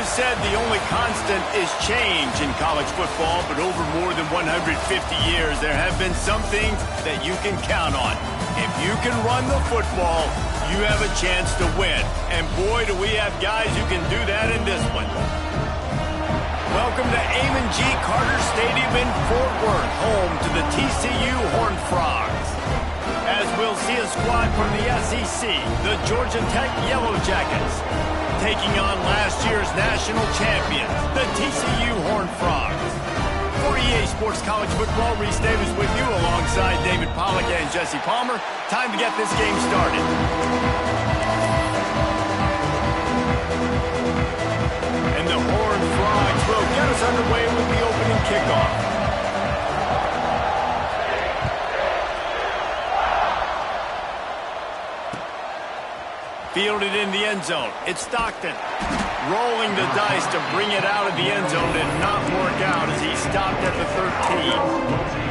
is said the only constant is change in college football, but over more than 150 years, there have been some things that you can count on. If you can run the football, you have a chance to win. And boy, do we have guys who can do that in this one. Welcome to Amon G. Carter Stadium in Fort Worth, home to the TCU Horned Frogs. As we'll see a squad from the SEC, the Georgia Tech Yellow Jackets, taking on last year's national champions, the TCU Horned Frogs. For EA Sports College Football, Reese Davis with you alongside David Pollack and Jesse Palmer. Time to get this game started. And the Horned Frogs will get us underway with the opening kickoff. Fielded in the end zone. It's Stockton. Rolling the dice to bring it out of the end zone did not work out as he stopped at the 13.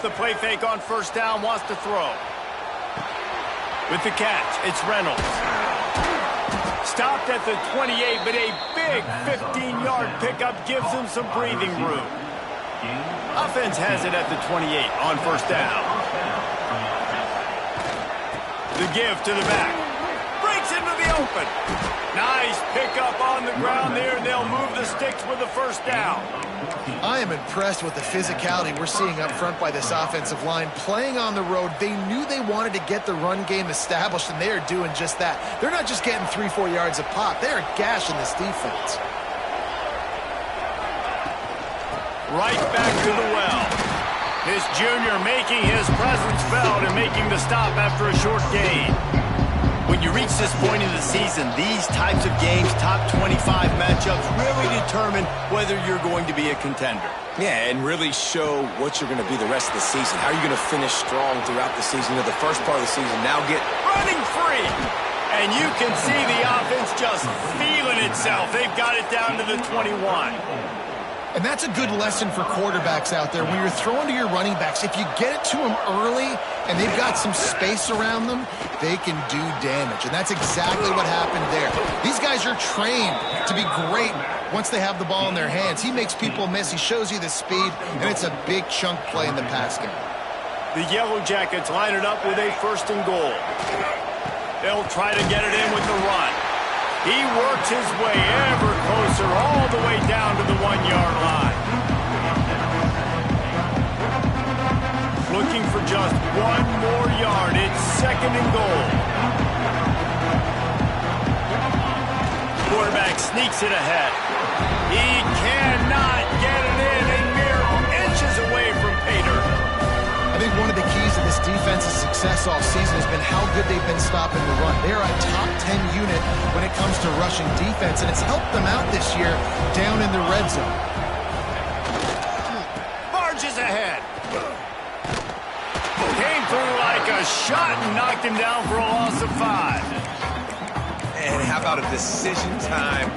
The play fake on first down, wants to throw. With the catch, it's Reynolds. Stopped at the 28, but a big 15-yard pickup gives him some breathing room. Offense has it at the 28 on first down. The give to the back. Breaks into the open. Nice pickup on the ground there, and they'll move the sticks with the first down. I am impressed with the physicality we're seeing up front by this offensive line. Playing on the road, they knew they wanted to get the run game established, and they are doing just that. They're not just getting 3-4 yards a pop. They are gashing this defense. Right back to the well. This junior making his presence felt and making the stop after a short gain. When you reach this point in the season, these types of games, top 25 matchups, really determine whether you're going to be a contender. Yeah, and really show what you're going to be the rest of the season. How are you going to finish strong throughout the season? You know, the first part of the season, now get running free. And you can see the offense just feeling itself. They've got it down to the 21. And that's a good lesson for quarterbacks out there. When you're throwing to your running backs, if you get it to them early and they've got some space around them, they can do damage. And that's exactly what happened there. These guys are trained to be great once they have the ball in their hands. He makes people miss. He shows you the speed, and it's a big chunk play in the pass game. The Yellow Jackets line it up with a 1st and goal. They'll try to get it in with the run. He works his way ever closer all the way down to the 1-yard line. Looking for just one more yard. It's 2nd and goal. Quarterback sneaks it ahead. He cannot get it in. A mere inches away from Pater. I think one of the keys to this defense's success all season has been how good they've been stopping the run. They're a top 10 unit when it comes to rushing defense, and it's helped them out this year down in the red zone. Barges ahead. Came through like a shot and knocked him down for a loss of 5. And how about a decision time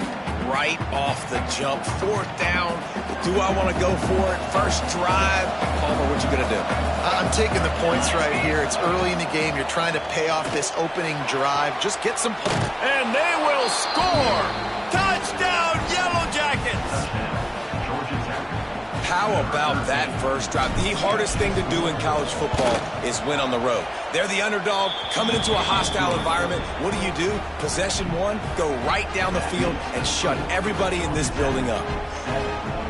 right off the jump? 4th down. Do I want to go for it? First drive. Palmer, what you going to do? I'm taking the points right here. It's early in the game. You're trying to pay off this opening drive. Just get some points. And they will score. Touchdown, Yellow Jackets. How about that first drive? The hardest thing to do in college football is win on the road. They're the underdog coming into a hostile environment. What do? Possession 1, go right down the field and shut everybody in this building up.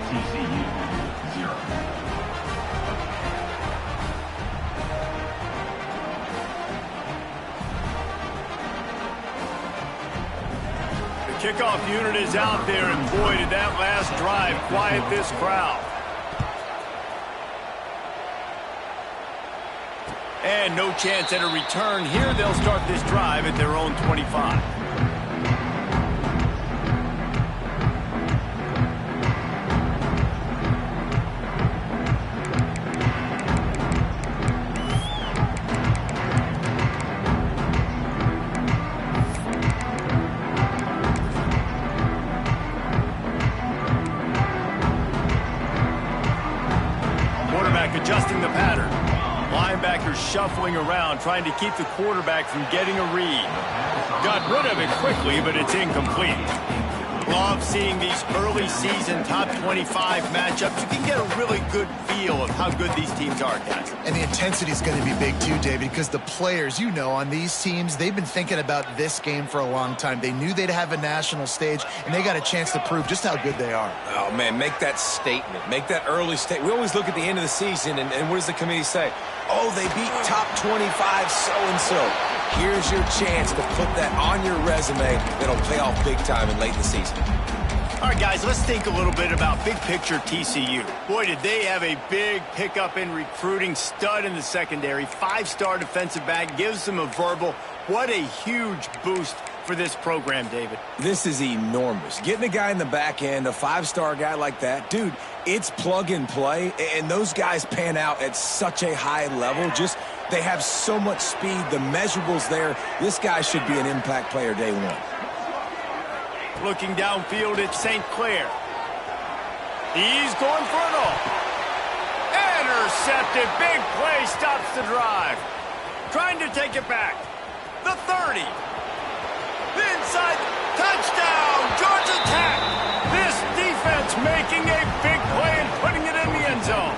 TCU 0. The kickoff unit is out there, and boy, did that last drive quiet this crowd. And no chance at a return here. They'll start this drive at their own 25. linebackers shuffling around, trying to keep the quarterback from getting a read. Got rid of it quickly, but it's incomplete. Love seeing these early season top 25 matchups. You can get a really good feel of how good these teams are, guys. And the intensity is going to be big too, David, because the players, you know, on these teams, they've been thinking about this game for a long time. They knew they'd have a national stage, and they got a chance to prove just how good they are. Oh, man, make that statement. Make that early statement. We always look at the end of the season, and what does the committee say? Oh, they beat top 25 so-and-so. Here's your chance to put that on your resume that'll pay off big time in late in the season. All right, guys, let's think a little bit about big picture TCU. Boy, did they have a big pickup in recruiting. Stud in the secondary. 5-star defensive back. Gives them a verbal. What a huge boost for this program, David. This is enormous. Getting a guy in the back end, a 5-star guy like that, dude, it's plug and play, and those guys pan out at such a high level. Just, they have so much speed. The measurables there. This guy should be an impact player day one. Looking downfield at St. Clair. He's going for it all. Intercepted. Big play stops the drive. Trying to take it back. The 30. Inside. Touchdown. Georgia Tech. This defense making a big play and putting it in the end zone.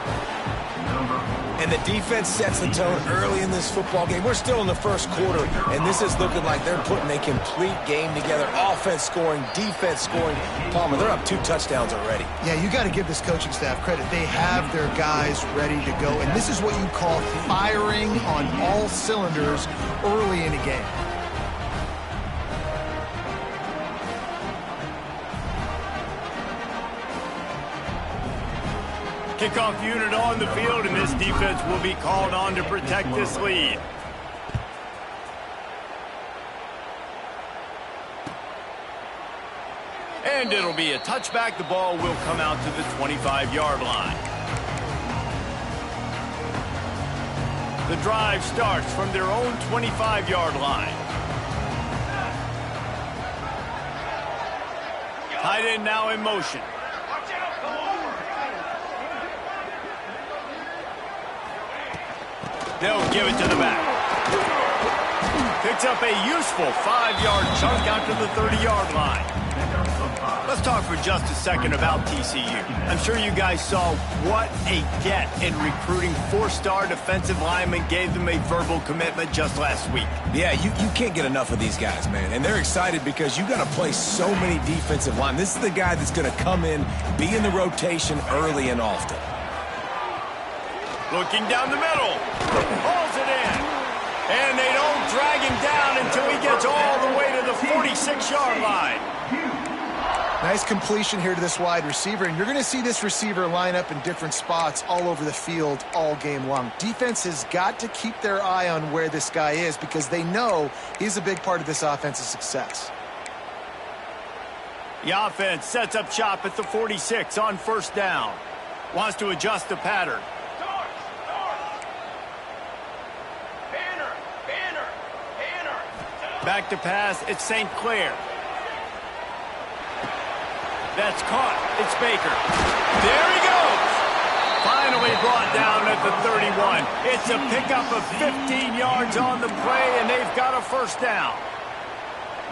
And the defense sets the tone early in this football game. We're still in the first quarter, and this is looking like they're putting a complete game together. Offense scoring, defense scoring. Palmer, they're up 2 touchdowns already. Yeah, you got to give this coaching staff credit. They have their guys ready to go, and this is what you call firing on all cylinders early in a game. Kickoff unit on the field, and this defense will be called on to protect this lead. And it'll be a touchback. The ball will come out to the 25-yard line. The drive starts from their own 25-yard line. Tight end now in motion. They'll give it to the back. Picks up a useful 5-yard chunk out to the 30-yard line. Let's talk for just a second about TCU. I'm sure you guys saw what a get in recruiting. 4-star defensive linemen gave them a verbal commitment just last week. Yeah, you can't get enough of these guys, man. And they're excited because you got to play so many defensive linemen. This is the guy that's going to come in, be in the rotation early and often. Looking down the middle. Hauls it in. And they don't drag him down until he gets all the way to the 46-yard line. Nice completion here to this wide receiver, and you're going to see this receiver line up in different spots all over the field all game long. Defense has got to keep their eye on where this guy is because they know he's a big part of this offense's success. The offense sets up shop at the 46 on first down. Wants to adjust the pattern. Back to pass, it's St. Clair. That's caught. It's Baker. There he goes. Finally brought down at the 31. It's a pickup of 15 yards on the play, and they've got a first down.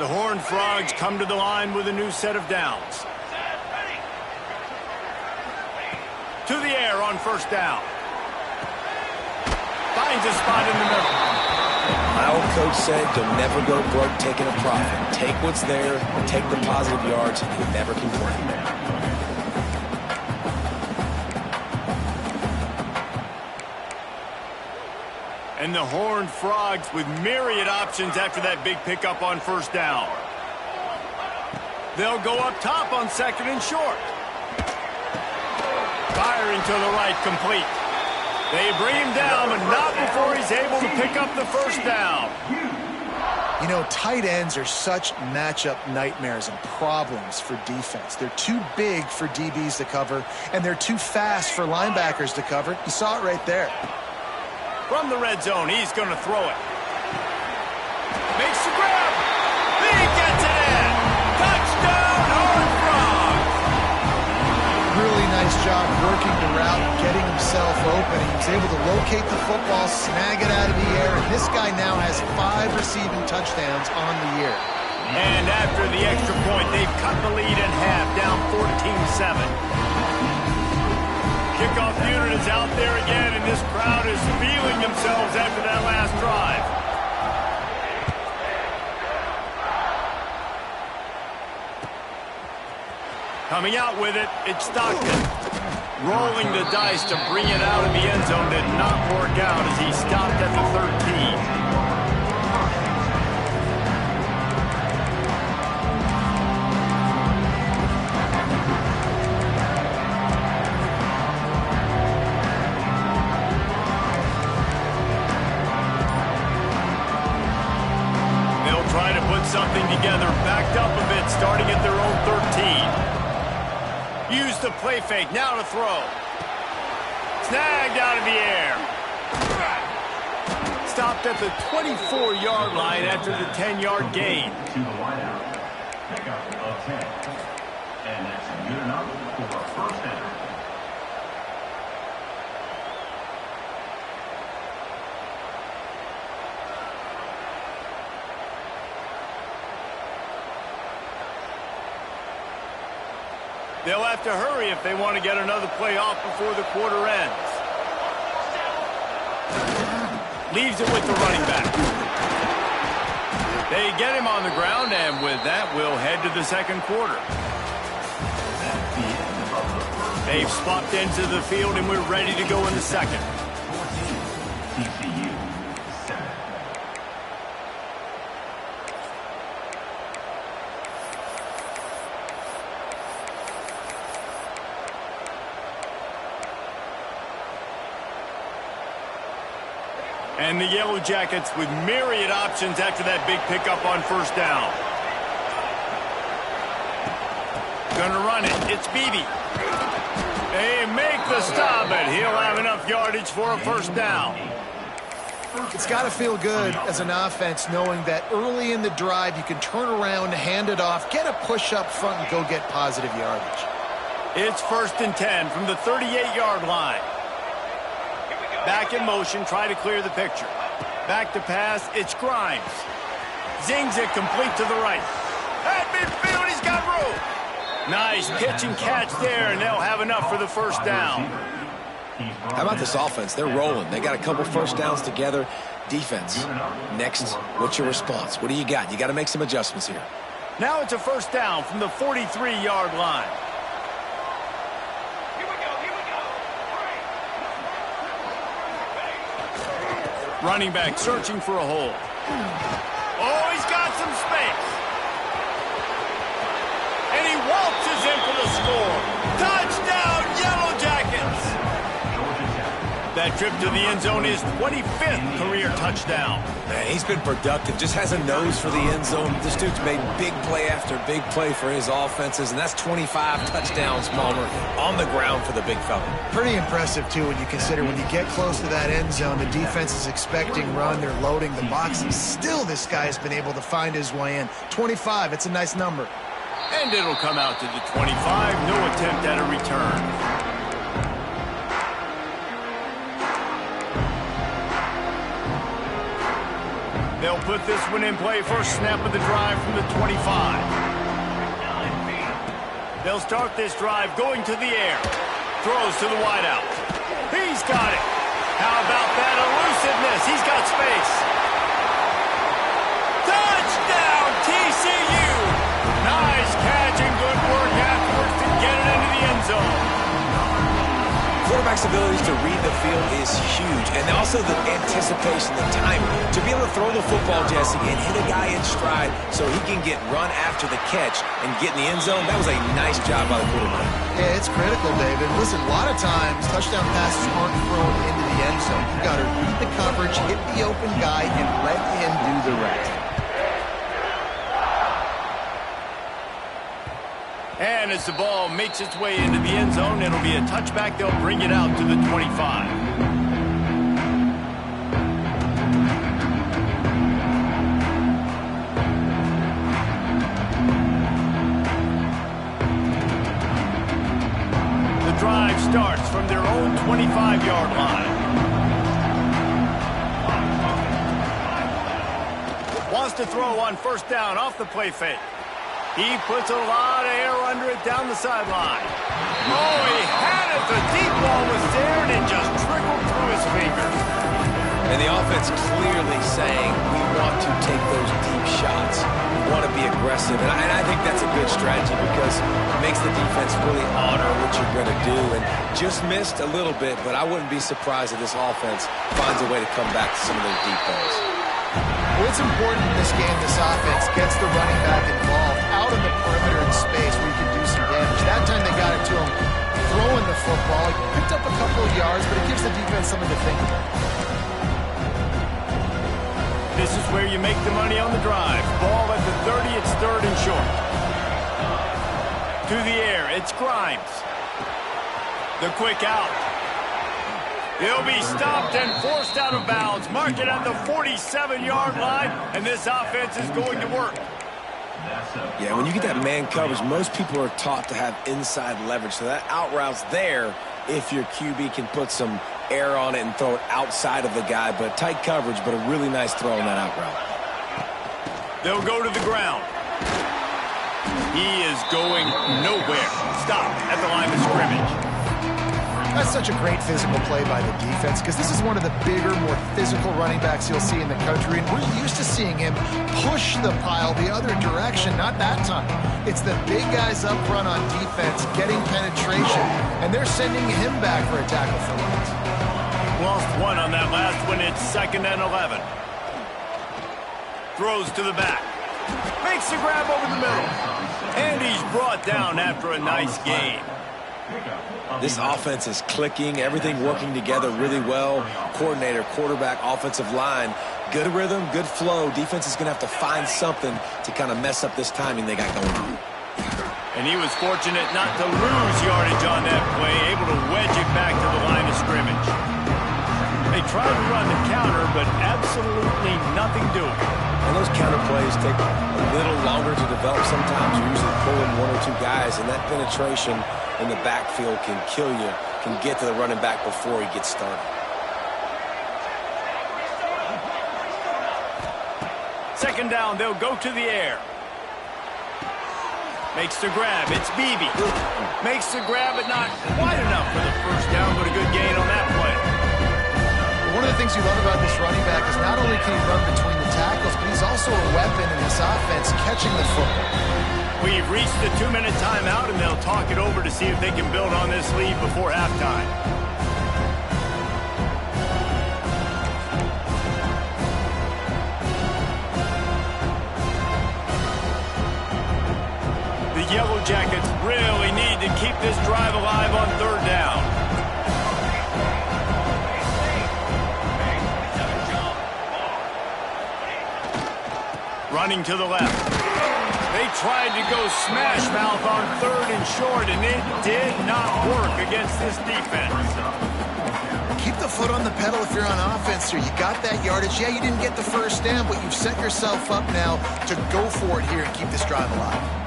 The Horned Frogs come to the line with a new set of downs. To the air on first down. Finds a spot in the middle. My old coach said you'll never go broke taking a profit. Take what's there, take the positive yards, and you'll never complain. And the Horned Frogs with myriad options after that big pickup on first down. They'll go up top on second and short. Firing to the right, complete. They bring him down, but not before he's able to pick up the first down. You know, tight ends are such matchup nightmares and problems for defense. They're too big for DBs to cover, and they're too fast for linebackers to cover. You saw it right there. From the red zone, he's going to throw it. Makes the grab. He gets it in. Touchdown, Horned Frogs. Really nice job working the route, getting himself open. He was able to locate the football, snag it out of the air, and this guy now has 5 receiving touchdowns on the year. And after the extra point, they've cut the lead in half, down 14-7. Kickoff unit is out there again, and this crowd is feeling themselves after that last drive. Coming out with it, it's Stockton. Rolling the dice to bring it out of the end zone did not work out as he stopped at the 13. They'll try to put something together, backed up a bit, starting at their own 13. Use the play fake, now to throw. Snagged out of the air. Stopped at the 24-yard line after the 10-yard gain. To the wideout. Pickup of 10. And that's good enough for a first down. They'll have to hurry if they want to get another play off before the quarter ends. Leaves it with the running back. They get him on the ground, and with that, we'll head to the second quarter. They've swapped into the field, and we're ready to go in the second. TCU 7. And the Yellow Jackets with myriad options after that big pickup on first down. Gonna run it. It's Beebe. They make the stop, and he'll have enough yardage for a first down. It's got to feel good as an offense knowing that early in the drive you can turn around, hand it off, get a push up front, and go get positive yardage. It's 1st and 10 from the 38-yard line. Back in motion, try to clear the picture. Back to pass, it's Grimes. Zings it complete to the right. At midfield, he's got room. Nice pitch and catch there, and they'll have enough for the first down. How about this offense? They're rolling. They got a couple first downs together. Defense. Next, what's your response? What do you got? You got to make some adjustments here. Now it's a first down from the 43-yard line. Running back searching for a hole. Oh, he's got some space. And he waltzes in for the score. Touchdown, Yellow Jackets. That trip to the end zone is 25th career touchdown. Man, he's been productive. Just has a nose for the end zone. This dude's made big play after big play for his offenses, and that's 25 touchdowns, Palmer, on the ground for the big fella. Pretty impressive, too, when you consider when you get close to that end zone, the defense is expecting run, they're loading the box, and still this guy has been able to find his way in. 25, it's a nice number. And it'll come out to the 25, no attempt at a return. They'll put this one in play first snap of the drive from the 25. They'll start this drive going to the air. Throws to the wideout. He's got it. How about that elusiveness? He's got space. Touchdown, TCU. Nice catch and good work afterwards to get it into the end zone. Quarterback's abilities to read the field is huge, and also the anticipation, the timing. To be able to throw the football, Jesse, and hit a guy in stride so he can get run after the catch and get in the end zone, that was a nice job by the quarterback. Yeah, it's critical, David. Listen, a lot of times touchdown passes aren't thrown into the end zone. You've got to read the coverage, hit the open guy, and let him do the rest. And as the ball makes its way into the end zone, it'll be a touchback. They'll bring it out to the 25. The drive starts from their own 25-yard line. Wants to throw on first down off the play fake. He puts a lot of air under it down the sideline. Oh, he had it. The deep ball was there, and it just trickled through his fingers. And the offense clearly saying, we want to take those deep shots. We want to be aggressive. And I think that's a good strategy because it makes the defense really honor what you're going to do. And just missed a little bit, but I wouldn't be surprised if this offense finds a way to come back to some of those deep balls. Well, it's important in this game this offense gets the running back involved out in the perimeter in space where you can do some damage. That time they got it to him throwing the football. He picked up a couple of yards, but it gives the defense something to think about. This is where you make the money on the drive. Ball at the 30, it's third and short. To the air, it's Grimes. The quick out. He'll be stopped and forced out of bounds. Mark it at the 47-yard line, and this offense is going to work. Yeah, when you get that man coverage, most people are taught to have inside leverage. So that out route's there if your QB can put some air on it and throw it outside of the guy. But tight coverage, but a really nice throw on that out route. They'll go to the ground. He is going nowhere. Stop at the line of scrimmage. That's such a great physical play by the defense because this is one of the bigger, more physical running backs you'll see in the country, and we're used to seeing him push the pile the other direction. Not that time. It's the big guys up front on defense getting penetration, and they're sending him back for a tackle for loss. Lost one on that last one. It's 2nd and 11. Throws to the back. Makes the grab over the middle. And he's brought down after a nice game. This offense is clicking, everything working together really well. Coordinator, quarterback, offensive line, good rhythm, good flow. Defense is going to have to find something to kind of mess up this timing they got going on. And he was fortunate not to lose yardage on that play, able to wedge it back to the line of scrimmage. They tried to run the counter, but absolutely nothing doing. And those counter plays take a little longer to develop sometimes. You're usually pulling one or two guys, and that penetration in the backfield can kill you, can get to the running back before he gets started. Second down, they'll go to the air. Makes the grab, it's Beebe. Makes the grab, but not quite enough for the first down, but a good gain on that play. One of the things you love about this running back is not only can he run between the tackles, but he's also a weapon in this offense catching the football. We've reached the 2-minute timeout, and they'll talk it over to see if they can build on this lead before halftime. The Yellow Jackets really need to keep this drive alive on third down. Running to the left. They tried to go smash mouth on third and short, and it did not work against this defense. Keep the foot on the pedal if you're on offense here. You got that yardage. Yeah, you didn't get the first down, but you've set yourself up now to go for it here and keep this drive alive.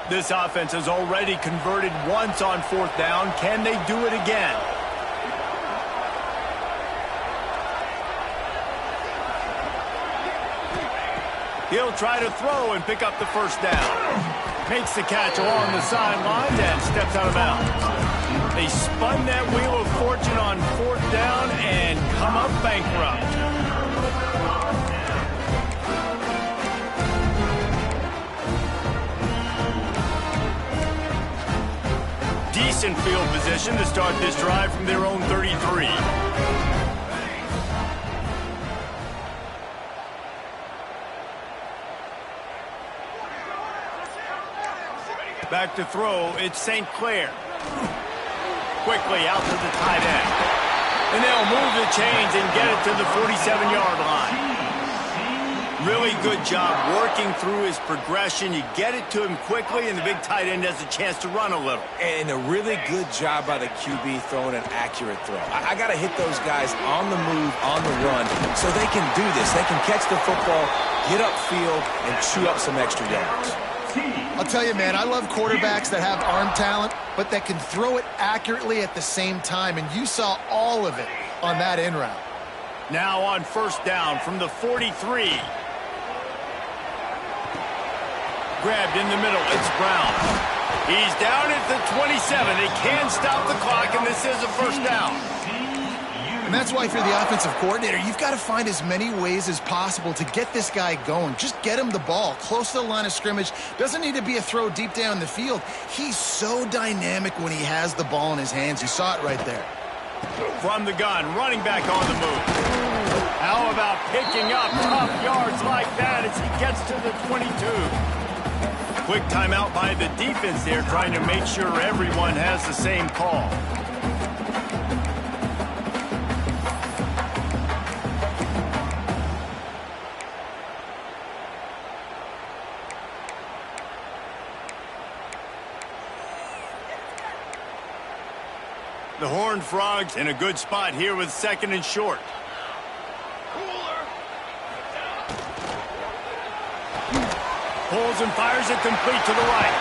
This offense has already converted once on fourth down. Can they do it again? He'll try to throw and pick up the first down. Makes the catch along the sidelines and steps out of bounds. They spun that wheel of fortune on fourth down and come up bankrupt. Decent field position to start this drive from their own 33. Back to throw, it's St. Clair. Quickly out to the tight end. And they'll move the chains and get it to the 47-yard line. Really good job working through his progression. You get it to him quickly, and the big tight end has a chance to run a little. And a really good job by the QB throwing an accurate throw. I got to hit those guys on the move, on the run, so they can do this. They can catch the football, get upfield, and chew up some extra yards. I'll tell you, man, I love quarterbacks that have arm talent, but that can throw it accurately at the same time, and you saw all of it on that in route. Now on first down from the 43. Grabbed in the middle, it's Brown. He's down at the 27. They can stop the clock, and this is a first down. And that's why if you're the offensive coordinator, you've got to find as many ways as possible to get this guy going. Just get him the ball close to the line of scrimmage. Doesn't need to be a throw deep down the field. He's so dynamic when he has the ball in his hands. You saw it right there. From the gun, running back on the move. How about picking up tough yards like that as he gets to the 22? Quick timeout by the defense there, trying to make sure everyone has the same call. The Horned Frogs in a good spot here with second and short. Pulls and fires it complete to the right.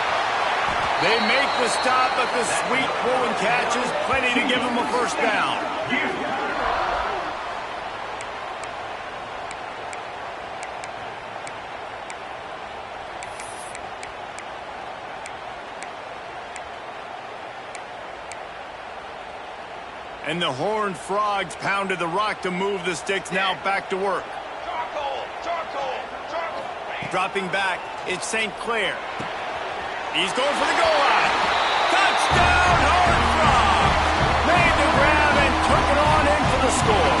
They make the stop, but the sweet pull and catch is plenty to give them a first down. And the Horned Frogs pounded the rock to move the sticks, now back to work. Dropping back, it's St. Clair. He's going for the goal line. Touchdown, Horned Frogs! Made the grab and took it on in for the score.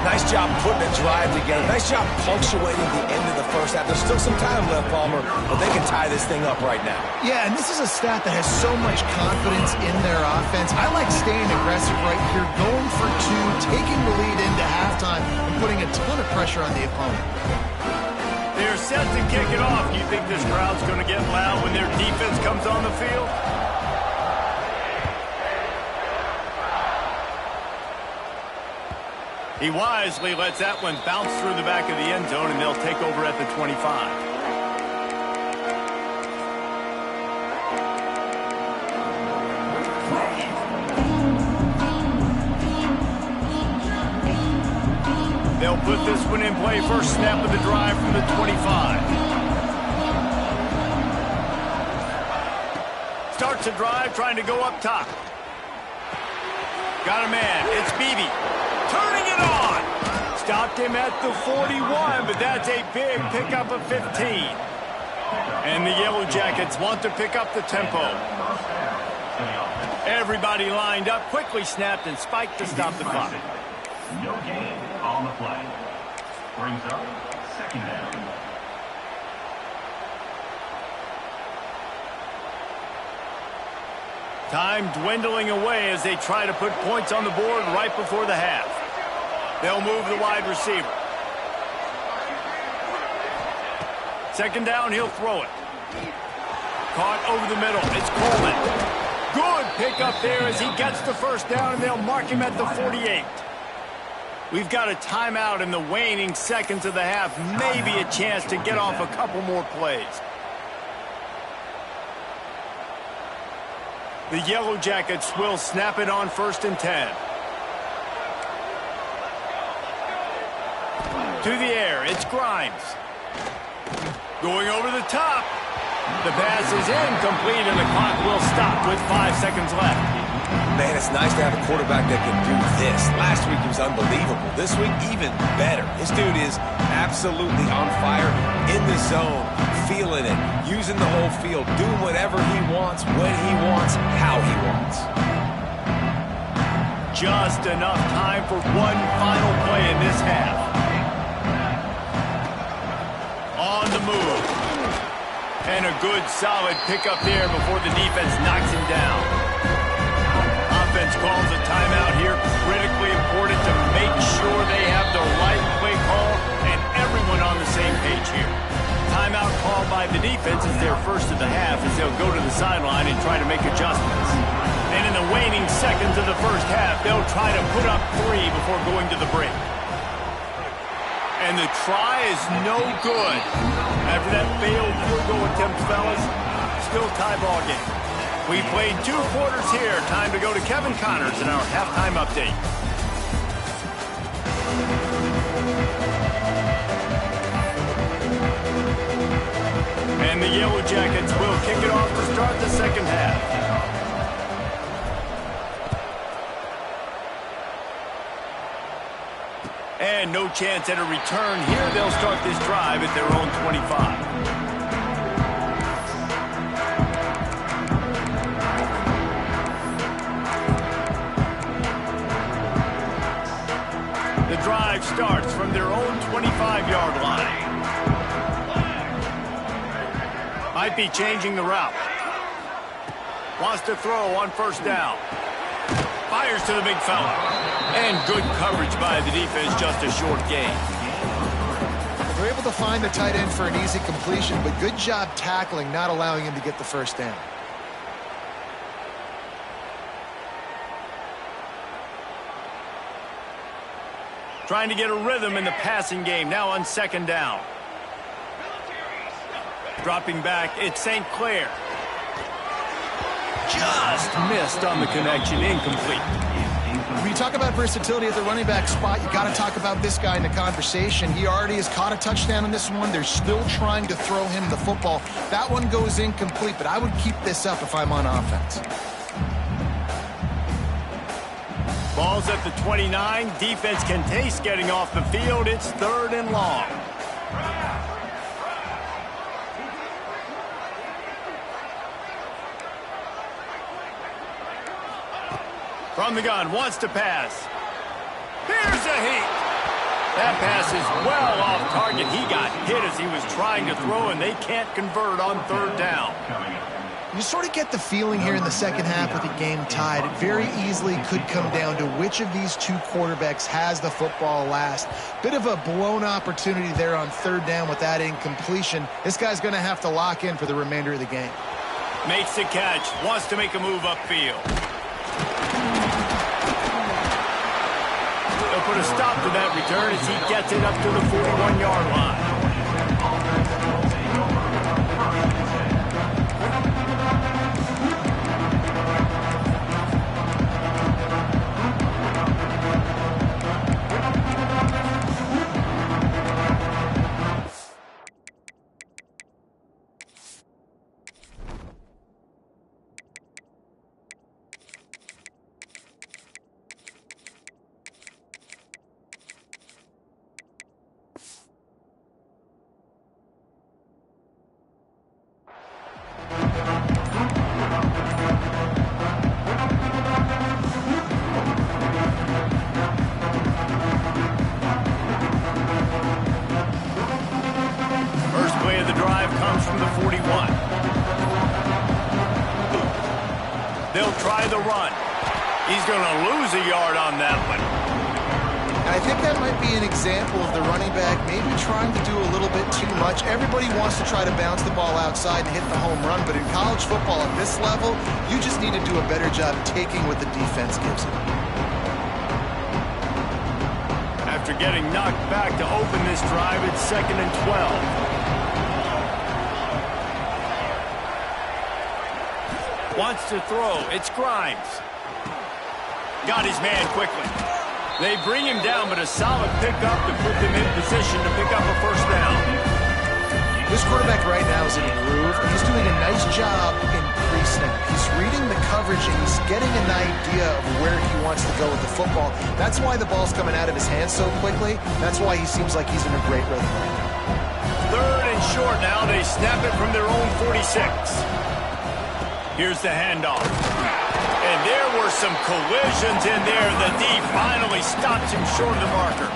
Nice job putting a drive together. Nice job punctuating the end of the first half. There's still some time left, Palmer, but they can tie this thing up right now. Yeah, and this is a staff that has so much confidence in their offense. I like staying aggressive right here, going for two, taking the lead into halftime, and putting a ton of pressure on the opponent. They're set to kick it off. You think this crowd's going to get loud when their defense comes on the field? He wisely lets that one bounce through the back of the end zone, and they'll take over at the 25. They'll put this one in play. First snap of the drive from the 25. Starts a drive trying to go up top. Got a man. It's Beebe. Turning it on. Stopped him at the 41, but that's a big pickup of 15. And the Yellow Jackets want to pick up the tempo. Everybody lined up, quickly snapped and spiked to stop the clock. No gain on the play. Brings up second down. Time dwindling away as they try to put points on the board right before the half. They'll move the wide receiver. Second down, he'll throw it. Caught over the middle. It's Coleman. Good pickup there as he gets the first down, and they'll mark him at the 48. We've got a timeout in the waning seconds of the half. Maybe a chance to get off a couple more plays. The Yellow Jackets will snap it on first and 10. To the air, it's Grimes. Going over the top. The pass is incomplete, and the clock will stop with 5 seconds left. Man, it's nice to have a quarterback that can do this. Last week he was unbelievable. This week, even better. This dude is absolutely on fire, in the zone, feeling it, using the whole field, doing whatever he wants, when he wants, how he wants. Just enough time for one final play in this half. On the move. And a good, solid pickup there before the defense knocks him down. Offense calls a timeout here. Critically important to make sure they have the right play call and before going to the break. And the try is no good. After that failed field goal attempt, fellas, still tie ball game. We played 2 quarters here. Time to go to Kevin Connors in our halftime update. And the Yellow Jackets will kick it off to start the second half. And no chance at a return here. They'll start this drive at their own 25. The drive starts from their own 25-yard line. Might be changing the route. Wants to throw on first down. Fires to the big fella. And good coverage by the defense, just a short gain. They're able to find the tight end for an easy completion, but good job tackling, not allowing him to get the first down. Trying to get a rhythm in the passing game, now on second down. Dropping back, it's St. Clair. Just missed on the connection, incomplete. When you talk about versatility at the running back spot, you got to talk about this guy in the conversation. He already has caught a touchdown in this one. They're still trying to throw him the football. That one goes incomplete, but I would keep this up if I'm on offense. Ball's at the 29. Defense can taste getting off the field. It's 3rd and long. From the gun, wants to pass. Here's a heat. That pass is well off target. He got hit as he was trying to throw, and they can't convert on 3rd down. You sort of get the feeling here in the second half with the game tied. It very easily could come down to which of these 2 quarterbacks has the football last. Bit of a blown opportunity there on 3rd down with that incompletion. This guy's going to have to lock in for the remainder of the game. Makes the catch. Wants to make a move upfield. They'll put a stop to that return as he gets it up to the 41-yard line. They'll try the run. He's going to lose a yard on that one. And I think that might be an example of the running back maybe trying to do a little bit too much. Everybody wants to try to bounce the ball outside and hit the home run, but in college football at this level, you just need to do a better job taking what the defense gives you. After getting knocked back to open this drive, it's 2nd and 12. Wants to throw. It's Grimes. Got his man quickly. They bring him down, but a solid pickup to put them in position to pick up a first down. This quarterback right now is in a groove. He's doing a nice job in pre-snap. He's reading the coverage, and he's getting an idea of where he wants to go with the football. That's why the ball's coming out of his hands so quickly. That's why he seems like he's in a great rhythm right now. 3rd and short now. They snap it from their own 46. Here's the handoff. And there were some collisions in there. The D finally stops him short of the marker.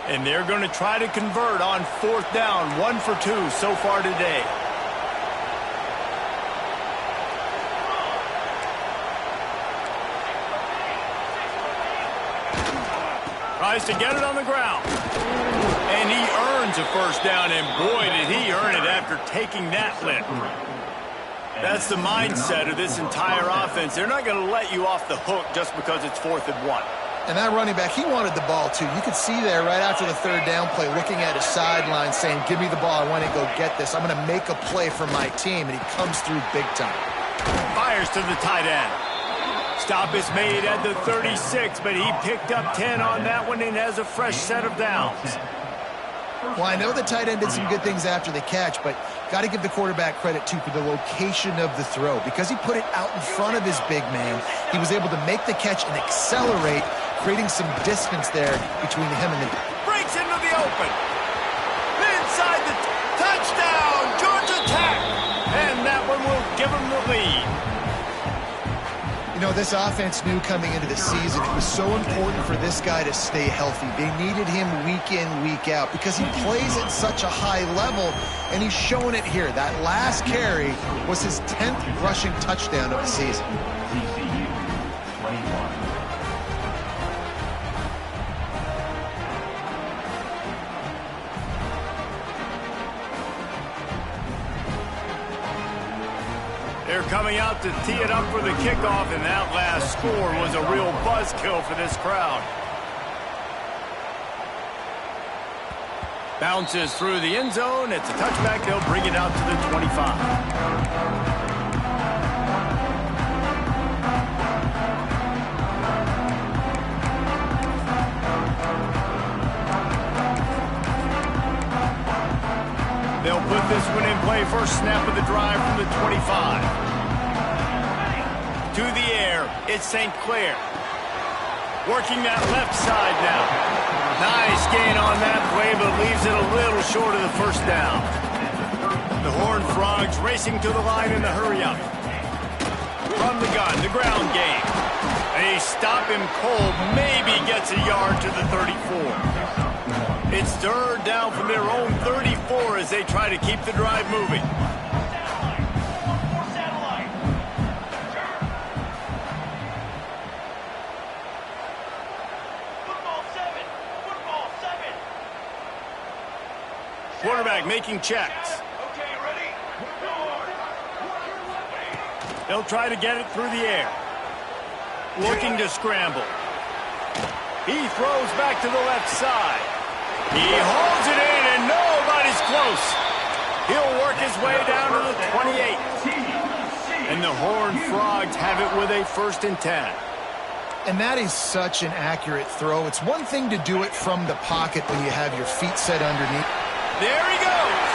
And they're going to try to convert on 4th down. 1 for 2 so far today. Tries to get it on the ground. And he earns a first down, and boy, did he earn it after taking that lift. That's the mindset of this entire offense. They're not going to let you off the hook just because it's 4th and 1. And that running back, he wanted the ball, too. You could see there right after the 3rd down play, looking at his sideline, saying, give me the ball. I want to go get this. I'm going to make a play for my team. And he comes through big time. Fires to the tight end. Stop is made at the 36, but he picked up 10 on that one and has a fresh set of downs. Well, I know the tight end did some good things after the catch, but got to give the quarterback credit, too, for the location of the throw. Because he put it out in front of his big man, he was able to make the catch and accelerate, creating some distance there between him and the... Breaks into the open. Inside the touchdown, Georgia Tech. And that one will give him the lead. You know, this offense knew coming into the season it was so important for this guy to stay healthy. They needed him week in, week out because he plays at such a high level, and he's showing it here. That last carry was his 10th rushing touchdown of the season. TCU 21. They're coming out to tee it up for the kickoff, and that last score was a real buzzkill for this crowd. Bounces through the end zone. It's a touchback. They'll bring it out to the 25. They'll put this one in play. First snap of the drive from the 25. To the air, it's St. Clair. Working that left side now. Nice gain on that play, but leaves it a little short of the first down. The Horned Frogs racing to the line in the hurry-up. From the gun, the ground game. They stop him cold, maybe gets a yard to the 34. It's 3rd down from their own 34 as they try to keep the drive moving. Quarterback making checks. Okay, ready? They'll try to get it through the air. Looking to scramble. He throws back to the left side. He holds it in, and nobody's close. He'll work his way down to the 28. And the Horned Frogs have it with a 1st and 10. And that is such an accurate throw. It's one thing to do it from the pocket when you have your feet set underneath. There he goes.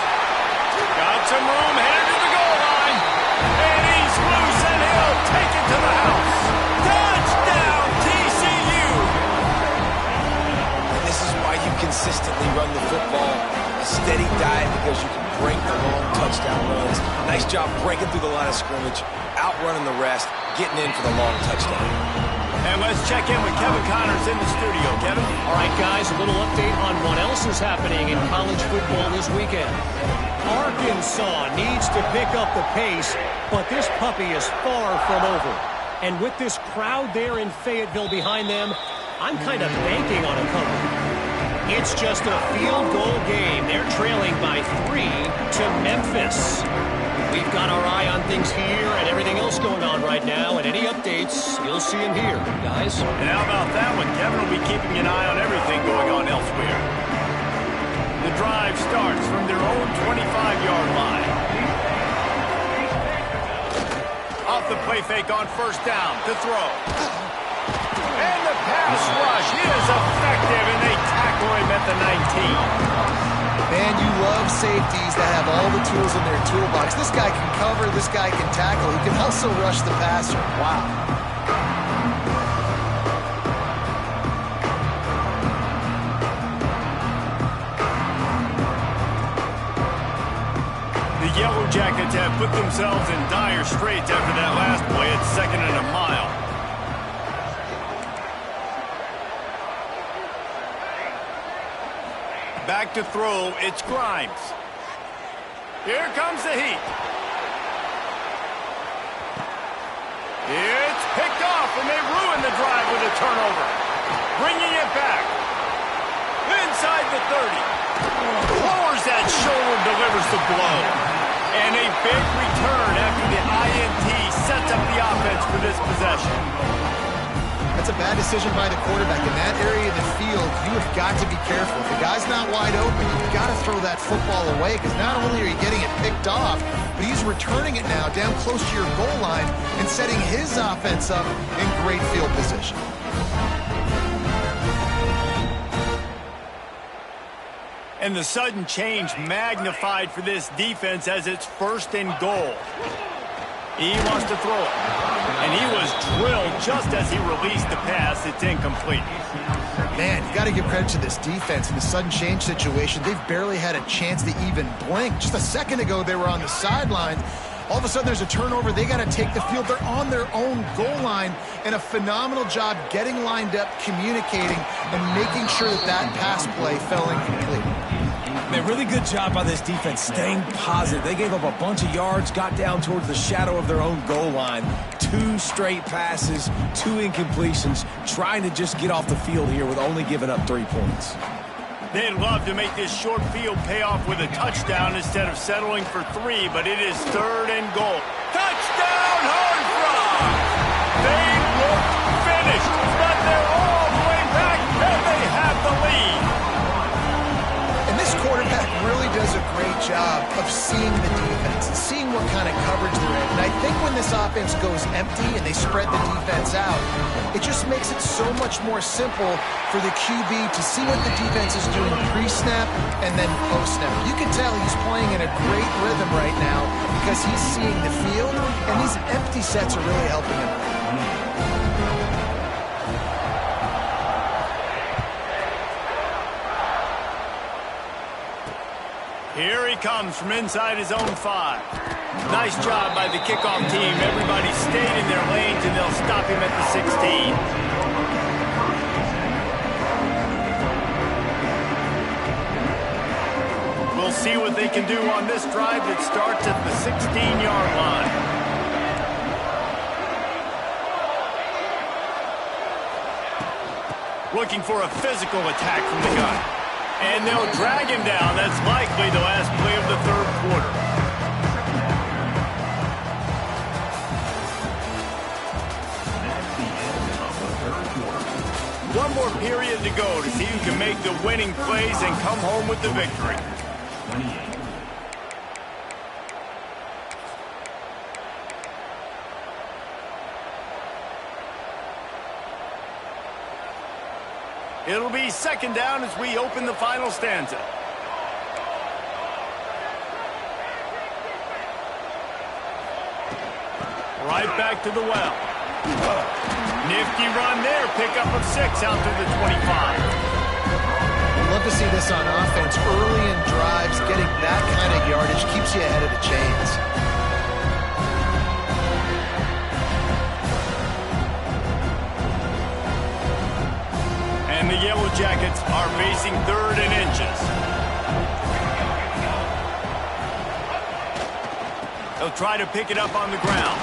Got some room, headed to the goal line. And he's loose, and he'll take it to the house. Touchdown, TCU. And this is why you consistently run the football. A steady diet because you can break the long touchdown runs. Nice job breaking through the line of scrimmage, outrunning the rest, getting in for the long touchdown. And let's check in with Kevin Connors in the studio. Kevin? All right, guys, a little update on what else is happening in college football this weekend. Arkansas needs to pick up the pace, but this puppy is far from over. And with this crowd there in Fayetteville behind them, I'm kind of banking on a cover. It's just a field goal game. They're trailing by 3 to Memphis. We've got our eye on things here and everything else going on right now, and any updates, you'll see them here, guys. And how about that one? Kevin will be keeping an eye on everything going on elsewhere. The drive starts from their own 25-yard line. Off the play fake on 1st down to throw. And the pass rush is effective, and they tackle him at the 19. Man, you love safeties that have all the tools in their toolbox. This guy can cover, this guy can tackle. He can also rush the passer. Wow. The Yellow Jackets have put themselves in dire straits after that last play at 2nd and a mile. Back to throw, it's Grimes. Here comes the heat. It's picked off, and they ruin the drive with a turnover. Bringing it back. inside the 30. Lowers that shoulder, delivers the blow. And a big return after the INT sets up the offense for this possession. That's a bad decision by the quarterback. In that area of the field, you have got to be careful. If the guy's not wide open, you've got to throw that football away, because not only are you getting it picked off, but he's returning it now down close to your goal line and setting his offense up in great field position. And the sudden change magnified for this defense as it's 1st and goal. He wants to throw it. And he was drilled just as he released the pass. It's incomplete. Man, you got to give credit to this defense in the sudden change situation. They've barely had a chance to even blink. Just a second ago, they were on the sideline. All of a sudden, there's a turnover. They got to take the field. They're on their own goal line, and a phenomenal job getting lined up, communicating, and making sure that that pass play fell incomplete. Man, really good job by this defense, staying positive. They gave up a bunch of yards, got down towards the shadow of their own goal line. 2 straight passes, 2 incompletions, trying to just get off the field here with only giving up 3 points. They'd love to make this short field pay off with a touchdown instead of settling for 3, but it is 3rd and goal. Touchdown, Hard Frog! They look finished, but they're all the way back, and they have the lead. And this quarterback really does a great job of seeing the defense and seeing what kind of coverage they're in. And I think when this offense goes empty and they spread the defense out, it just makes it so much more simple for the QB to see what the defense is doing pre-snap and then post-snap. You can tell he's playing in a great rhythm right now because he's seeing the field, and these empty sets are really helping him. Here he comes from inside his own 5. Nice job by the kickoff team. Everybody stayed in their lanes, and they'll stop him at the 16. We'll see what they can do on this drive that starts at the 16-yard line. Looking for a physical attack from the gun. And they'll drag him down. That's likely the last play of the 3rd quarter. One more period to go to see who can make the winning plays and come home with the victory. 28. It'll be 2nd down as we open the final stanza. Right back to the well. Nifty run there. Pickup of 6 out to the 25. I'd love to see this on offense. Early in drives, getting that kind of yardage keeps you ahead of the chains. And the Yellow Jackets are facing 3rd and inches. They'll try to pick it up on the ground.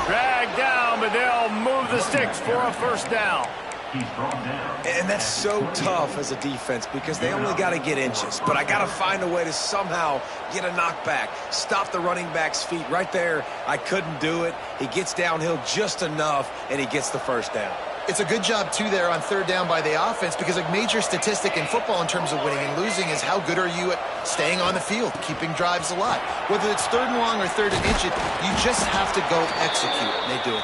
Drag down, but they'll move the sticks for a 1st down. He's brought down. And that's so tough as a defense because they only got to get inches. But I got to find a way to somehow get a knockback, stop the running back's feet. Right there, I couldn't do it. He gets downhill just enough, and he gets the 1st down. It's a good job, too, there on 3rd down by the offense, because a major statistic in football in terms of winning and losing is how good are you at staying on the field, keeping drives alive. Whether it's 3rd and long or 3rd and inch, you just have to go execute, and they do it.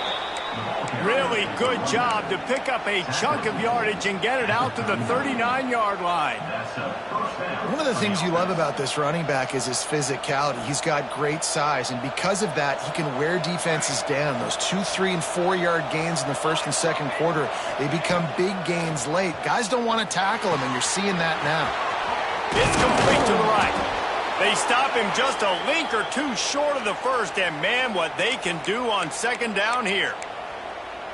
Really good job to pick up a chunk of yardage and get it out to the 39-yard line. That's a 1st down. One of the things you love about this running back is his physicality. He's got great size, and because of that, he can wear defenses down. Those 2-, 3-, and 4-yard gains in the 1st and 2nd quarter, they become big gains late. Guys don't want to tackle him, and you're seeing that now. It's complete to the right. They stop him just a link or 2 short of the 1st, and man, what they can do on 2nd down here.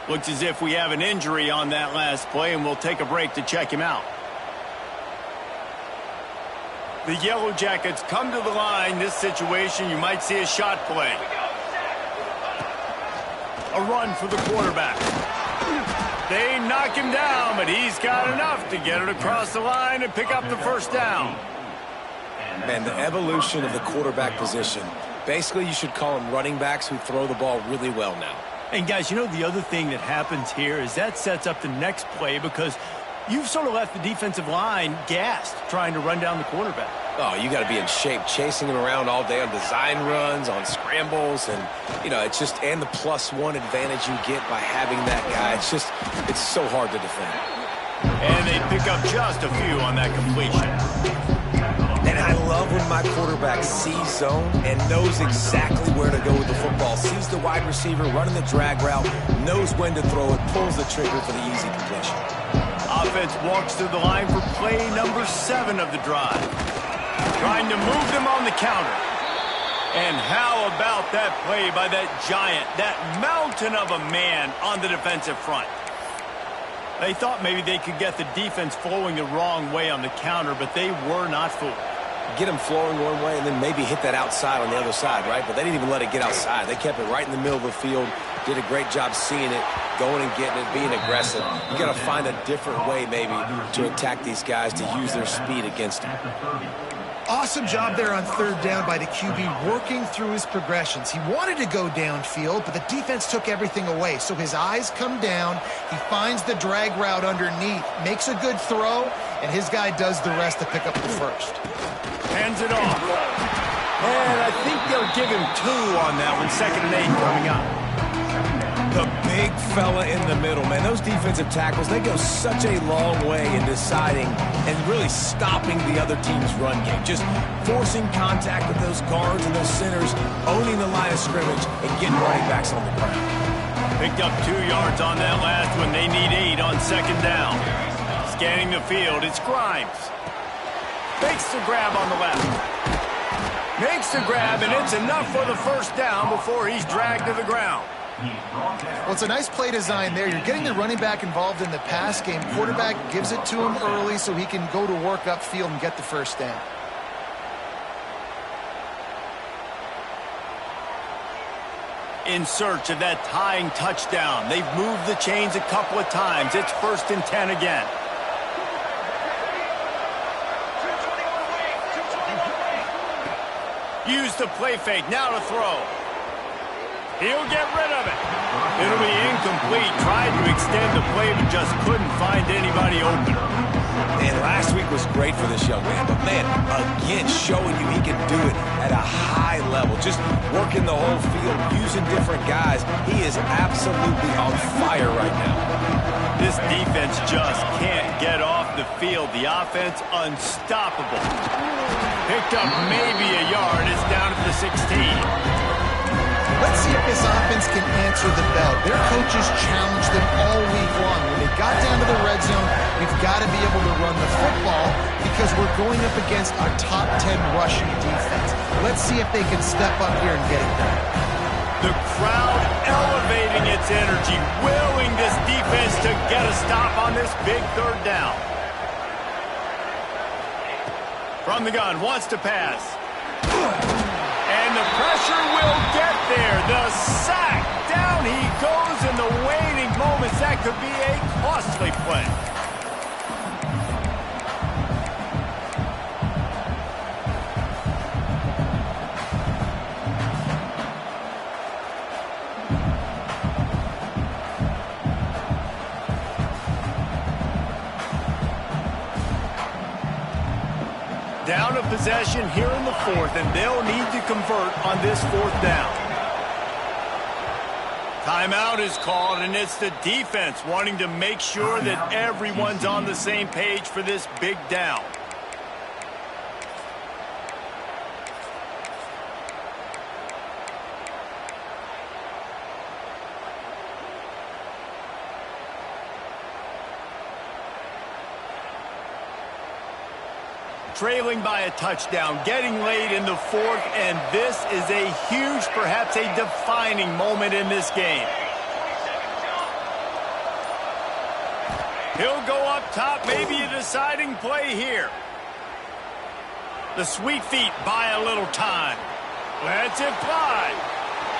Looks as if we have an injury on that last play, and we'll take a break to check him out. The Yellow Jackets come to the line. This situation, you might see a shot play. A run for the quarterback. They knock him down, but he's got enough to get it across the line and pick up the first down. Man, the evolution of the quarterback position. Basically, you should call them running backs who throw the ball really well now. And, guys, you know the other thing that happens here is that sets up the next play because you've sort of left the defensive line gassed trying to run down the quarterback. Oh, you got to be in shape, chasing him around all day on design runs, on scrambles, and, you know, it's just, and the +1 advantage you get by having that guy. It's so hard to defend. And they pick up just a few on that completion. And I love when my quarterback sees zone and knows exactly where to go with the football. Sees the wide receiver running the drag route, knows when to throw it, pulls the trigger for the easy completion. Offense walks to the line for play number 7 of the drive. Trying to move them on the counter. And how about that play by that giant, that mountain of a man on the defensive front? They thought maybe they could get the defense flowing the wrong way on the counter, but they were not fooled. Get them flowing one way and then maybe hit that outside on the other side, right? But they didn't even let it get outside. They kept it right in the middle of the field, did a great job seeing it, going and getting it, being aggressive. You got to find a different way maybe to attack these guys, to use their speed against them. Awesome job there on third down by the QB, working through his progressions. He wanted to go downfield, but the defense took everything away. So his eyes come down, he finds the drag route underneath, makes a good throw, and his guy does the rest to pick up the first. Hands it off. And I think they'll give him 2 on that one, 2nd and 8 coming up. The big fella in the middle, man. Those defensive tackles, they go such a long way in deciding and really stopping the other team's run game. Just forcing contact with those guards and those centers, owning the line of scrimmage, and getting running backs on the ground. Picked up 2 yards on that last one. They need 8 on 2nd down. Scanning the field, it's Grimes. Makes the grab on the left. Makes the grab, and it's enough for the first down before he's dragged to the ground. Well, it's a nice play design there. You're getting the running back involved in the pass game. Quarterback gives it to him early so he can go to work upfield and get the first down. In search of that tying touchdown. They've moved the chains a couple of times. It's 1st and 10 again. Use the play fake. Now to throw. He'll get rid of it. It'll be incomplete. Tried to extend the play, but just couldn't find anybody open. And last week was great for this young man. But, man, again, showing you he can do it at a high level. Just working the whole field, using different guys. He is absolutely on fire right now. This defense just can't get off the field. The offense unstoppable. Picked up maybe a yard. It's down at the 16. Let's see if this offense can answer the bell. Their coaches challenged them all week long. When they got down to the red zone, we've got to be able to run the football because we're going up against our top 10 rushing defense. Let's see if they can step up here and get it done. The crowd elevating its energy, willing this defense to get a stop on this big 3rd down. From the gun, wants to pass. And the pressure will get there. The sack. Down he goes in the waiting moments. That could be a costly play. Down a possession here in the 4th, and they'll need to convert on this 4th down. Timeout is called, and it's the defense wanting to make sure that everyone's on the same page for this big down. Trailing by a touchdown, getting late in the 4th, and this is a huge, perhaps a defining moment in this game. He'll go up top, maybe a deciding play here. The sweet feet buy a little time. Lets it fly.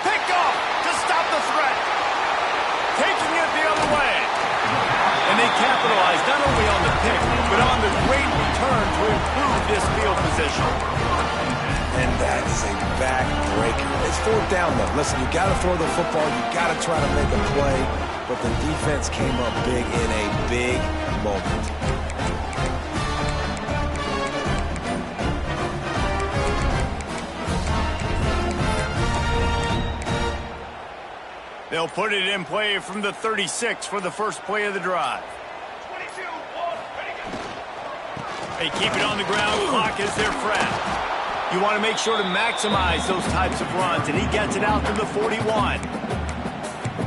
Pick off to stop the threat. Taking it the other way. capitalized not only on the pick, but on the great return to improve this field position. And that is a back-breaker. It's fourth down, though. Listen, you got to throw the football. You got to try to make a play. But the defense came up big in a big moment. They'll put it in play from the 36 for the first play of the drive. They keep it on the ground. Clock is their friend. You want to make sure to maximize those types of runs, and he gets it out to the 41.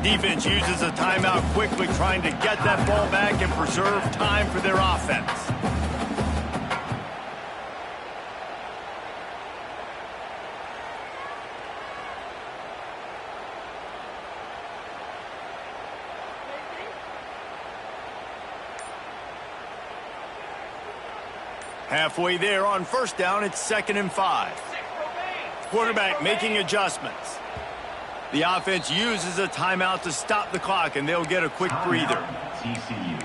Defense uses a timeout quickly, trying to get that ball back and preserve time for their offense. Halfway there on first down, it's 2nd and 5. Quarterback making adjustments. The offense uses a timeout to stop the clock, and they'll get a quick breather. TCU.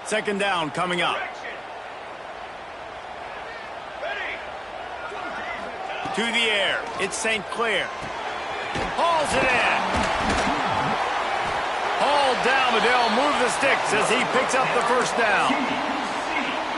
2nd down coming up. To the air. It's St. Clair. Hauls it in. Hauled down, but they'll move the sticks as he picks up the first down.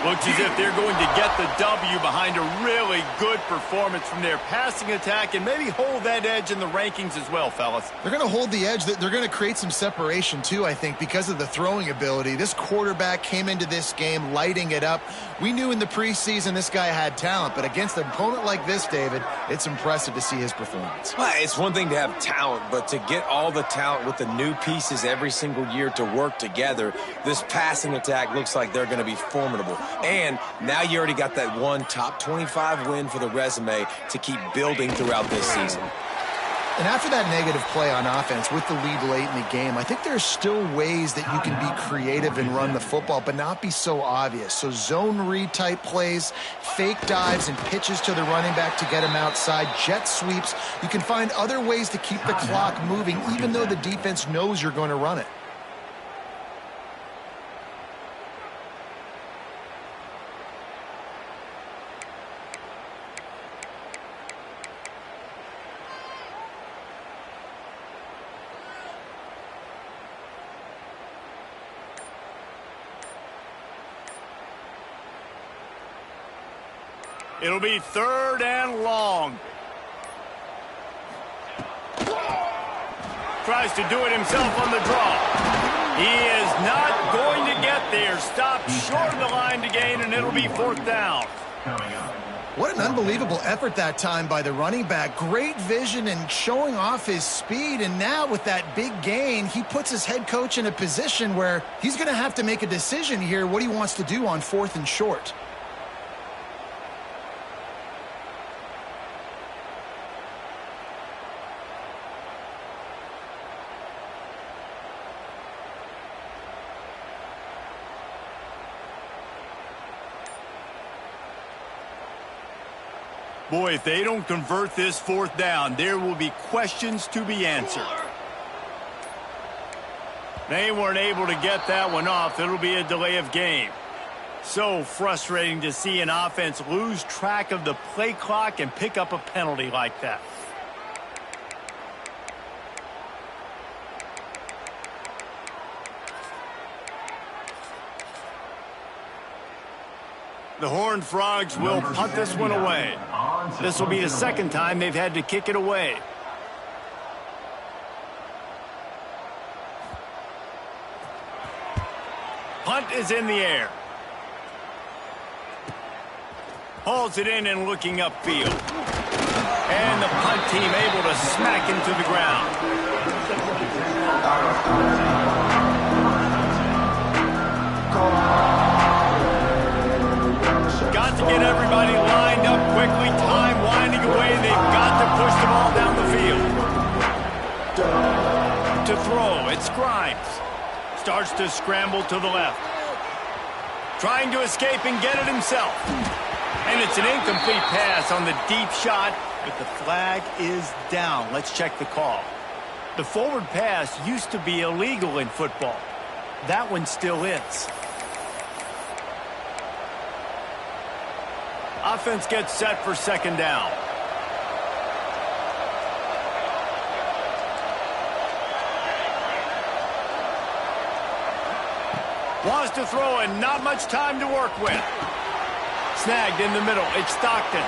Looks as if they're going to get the W behind a really good performance from their passing attack and maybe hold that edge in the rankings as well, fellas. They're going to hold the edge. They're going to create some separation, too, I think, because of the throwing ability. This quarterback came into this game lighting it up. We knew in the preseason this guy had talent, but against an opponent like this, David, it's impressive to see his performance. Well, it's one thing to have talent, but to get all the talent with the new pieces every single year to work together, this passing attack looks like they're going to be formidable. And now you already got that one top 25 win for the resume to keep building throughout this season. And after that negative play on offense with the lead late in the game, I think there's still ways that you can be creative and run the football, but not be so obvious. So zone read type plays, fake dives and pitches to the running back to get him outside, jet sweeps. You can find other ways to keep the clock moving even though the defense knows you're going to run it. It'll be 3rd and long. Tries to do it himself on the draw. He is not going to get there. Stopped short of the line to gain, and it'll be 4th down. What an unbelievable effort that time by the running back. Great vision and showing off his speed. And now with that big gain, he puts his head coach in a position where he's going to have to make a decision here what he wants to do on 4th and short. Boy, if they don't convert this 4th down, there will be questions to be answered. They weren't able to get that one off. It'll be a delay of game. So frustrating to see an offense lose track of the play clock and pick up a penalty like that. The Horned Frogs will punt this one away. This will be the 2nd time they've had to kick it away. Punt is in the air. Hauls it in and looking upfield. And the punt team able to smack him to the ground. Got to get everybody lined up quickly. Time winding away. They've got to push the ball down the field. To throw, it's Grimes. Starts to scramble to the left. Trying to escape and get it himself. And it's an incomplete pass on the deep shot, but the flag is down. Let's check the call. The forward pass used to be illegal in football. That one still is. Offense gets set for second down. Wants to throw and not much time to work with. Snagged in the middle. It's Stockton.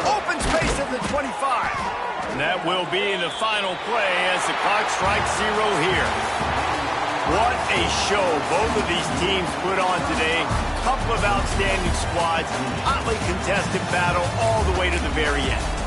Open space at the 25. And that will be the final play as the clock strikes 0 here. What a show both of these teams put on today. Couple of outstanding squads. Hotly contested battle all the way to the very end.